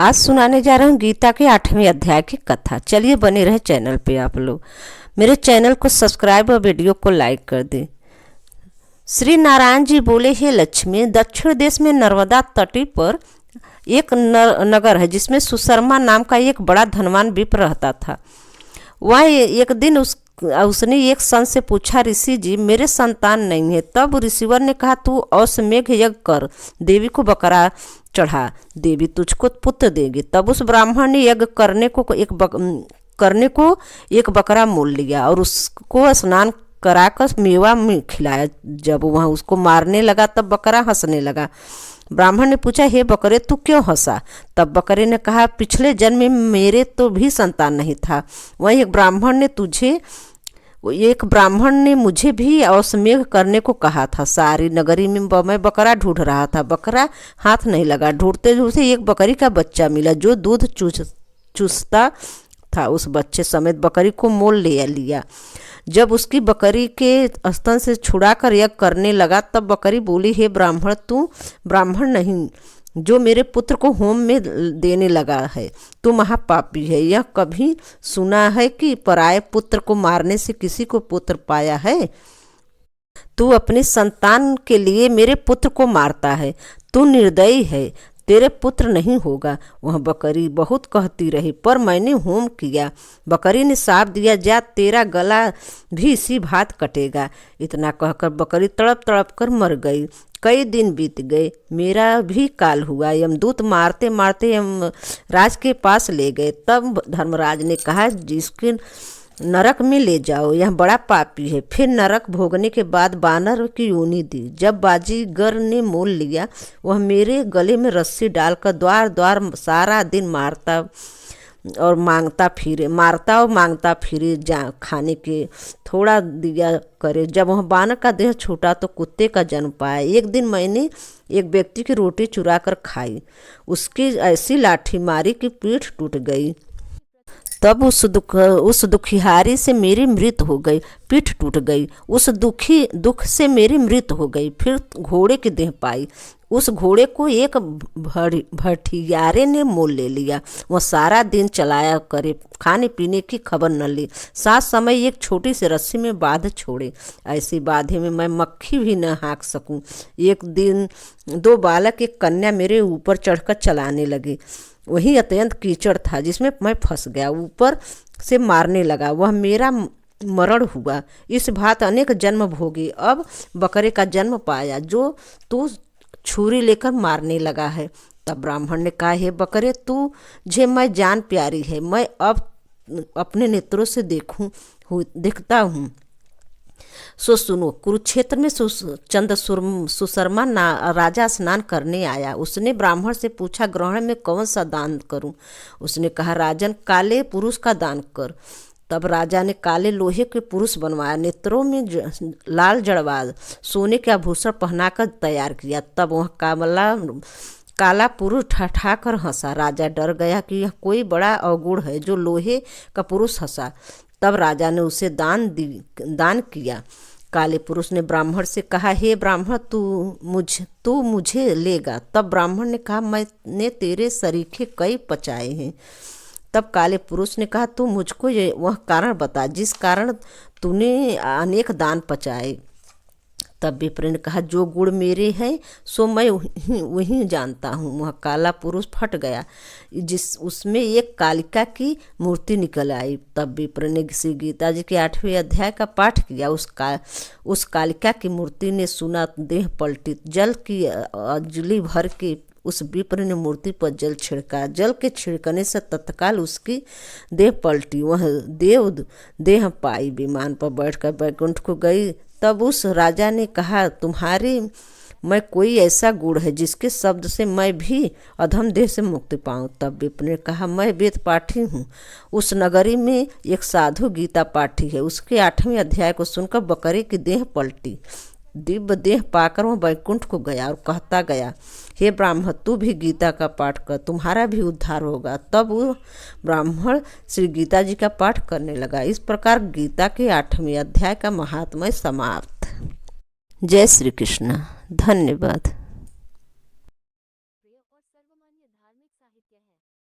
आज सुनाने जा रहा हूँ गीता के 8वें अध्याय की कथा। चलिए बने रहे चैनल पे। आप लोग मेरे चैनल को सब्सक्राइब और वीडियो को लाइक कर दें। श्री नारायण जी बोले, हे लक्ष्मी, दक्षिण देश में नर्मदा तटी पर एक नगर है जिसमें सुशर्मा नाम का एक बड़ा धनवान विप्र रहता था। वह एक दिन उसने एक संत से पूछा, ऋषि जी, मेरे संतान नहीं है। तब ऋषिवर ने कहा, तू अश्वमेघ यज्ञ कर, देवी को बकरा चढ़ा, देवी तुझको पुत्र देगी। तब उस ब्राह्मण ने यज्ञ करने को एक बकरा मोल लिया और उसको स्नान कराकर मेवा में खिलाया। जब वह उसको मारने लगा तब बकरा हंसने लगा। ब्राह्मण ने पूछा, हे बकरे, तू क्यों हंसा? तब बकरे ने कहा, पिछले जन्म में मेरे तो भी संतान नहीं था। वहीं एक ब्राह्मण ने मुझे भी अश्वमेघ करने को कहा था। सारी नगरी में मैं बकरा ढूंढ रहा था, बकरा हाथ नहीं लगा। ढूंढते ढूंढते एक बकरी का बच्चा मिला जो दूध चूसता था। उस बच्चे समेत बकरी को मोल ले लिया। जब उसकी बकरी के स्तन से छुड़ाकर यज्ञ करने लगा तब बकरी बोली, हे ब्राह्मण, तू ब्राह्मण नहीं जो मेरे पुत्र को होम में देने लगा है, तू महापापी है। यह कभी सुना है कि पराये पुत्र को मारने से किसी को पुत्र पाया है? तू अपनी संतान के लिए मेरे पुत्र को मारता है, तू निर्दयी है, तेरे पुत्र नहीं होगा। वह बकरी बहुत कहती रही, पर मैंने होम किया। बकरी ने साप दिया, जा तेरा गला भी इसी भात कटेगा। इतना कहकर बकरी तड़प तड़प कर मर गई। कई दिन बीत गए, मेरा भी काल हुआ। यमदूत मारते मारते यमराज के पास ले गए। तब धर्मराज ने कहा, जिसके नरक में ले जाओ, यह बड़ा पापी है। फिर नरक भोगने के बाद बानर की योनि दी। जब बाजीगर ने मोल लिया, वह मेरे गले में रस्सी डालकर द्वार द्वार सारा दिन मारता और मांगता फिरे खाने के थोड़ा दिया करे। जब वह बानर का देह छूटा तो कुत्ते का जन्म पाया। एक दिन मैंने एक व्यक्ति की रोटी चुरा कर खाई, उसकी ऐसी लाठी मारी कि पीठ टूट गई। तब उस दुखिहारी से मेरी मृत्यु हो गई, पीठ टूट गई। उस दुख से मेरी मृत्यु हो गई। फिर घोड़े की देह पाई। उस घोड़े को एक भटियारे ने मोल ले लिया। वह सारा दिन चलाया करे, खाने पीने की खबर न ले। सात समय एक छोटी सी रस्सी में बांध छोड़े, ऐसी बाधे में मैं मक्खी भी न हाँक सकूं। एक दिन दो बालक एक कन्या मेरे ऊपर चढ़कर चलाने लगे। वही अत्यंत कीचड़ था जिसमें मैं फंस गया। ऊपर से मारने लगा, वह मेरा मरण हुआ। इस भांति अनेक जन्म भोगे। अब बकरे का जन्म पाया जो तू छुरी लेकर मारने लगा है। तब ब्राह्मण ने कहा, हे बकरे, तुझे मैं जान प्यारी है, मैं अब अपने नेत्रों से देखता हूँ। सो सुनो। कुरुक्षेत्र में सुशर्मा राजा स्नान करने आया। उसने ब्राह्मण से पूछा, ग्रहण में कौन सा दान करूं? उसने कहा, राजन, काले पुरुष का दान कर। तब राजा ने काले लोहे के पुरुष बनवाया, नेत्रों में लाल जड़वा, सोने के आभूषण पहनाकर तैयार किया। तब वह काला पुरुष ठठाकर हंसा। राजा डर गया कि यह कोई बड़ा अवगुण है जो लोहे का पुरुष हंसा। तब राजा ने उसे दान किया। काले पुरुष ने ब्राह्मण से कहा, हे ब्राह्मण, तू मुझे लेगा? तब ब्राह्मण ने कहा, मैंने तेरे सरीखे कई पचाए हैं। तब काले पुरुष ने कहा, तू मुझको वह कारण बता जिस कारण तूने अनेक दान पचाए। तब विप्र ने कहा, जो गुण मेरे हैं सो मैं वही जानता हूँ। वह काला पुरुष फट गया, उसमें एक कालिका की मूर्ति निकल आई। तब विप्र ने श्री गीता जी के 8वें अध्याय का पाठ किया। उस कालिका की मूर्ति ने सुना, देह पलटी। जल की अंजलि भर के उस विप्र ने मूर्ति पर जल छिड़का। जल के छिड़कने से तत्काल उसकी देह पलटी। वह देह पाई, विमान पर बैठकर बैकुंठ को गई। तब उस राजा ने कहा, तुम्हारे मैं कोई ऐसा गुण है जिसके शब्द से मैं भी अधम देह से मुक्ति पाऊं? तब विप्र ने कहा, मैं वेद पाठी हूँ। उस नगरी में एक साधु गीता पाठी है। उसके 8वें अध्याय को सुनकर बकरे की देह पलटी। दिव्य देह पाकर वह बैकुंठ को गया और कहता गया, हे ब्राह्मण, तू भी गीता का पाठ कर, तुम्हारा भी उद्धार होगा। तब वो ब्राह्मण श्री गीता जी का पाठ करने लगा। इस प्रकार गीता के 8वें अध्याय का महात्म्य समाप्त। जय श्री कृष्ण। धन्यवाद। गीत क्या है?